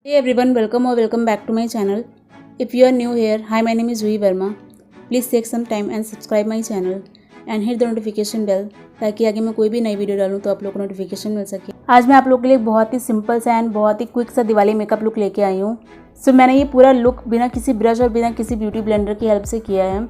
Hey everyone, welcome or welcome back to my channel. If you are new here, hi, my name is JUHI Verma. Please take some time and subscribe my channel and hit the notification bell ताकि आगे मैं कोई भी नई video डालूँ तो आप लोगों को नोटिफिकेशन मिल सके। आज मैं आप लोगों के लिए बहुत ही सिंपल सा एंड बहुत ही क्विक सा दिवाली मेकअप लुक लेके आई हूँ। सो मैंने ये पूरा लुक बिना किसी ब्रश और बिना किसी ब्यूटी ब्लेंडर की हेल्प से किया है।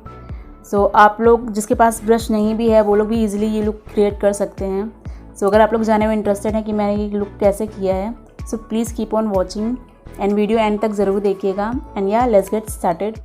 सो आप लोग जिसके पास ब्रश नहीं भी है वो लोग भी ईजिली ये लुक क्रिएट कर सकते हैं। सो अगर आप लोग जानने में इंटरेस्टेड हैं कि मैंने ये लुक कैसे किया है, so please keep on watching and video and तक ज़रूर देखिएगा। एंड या लेट्स गेट स्टार्टेड।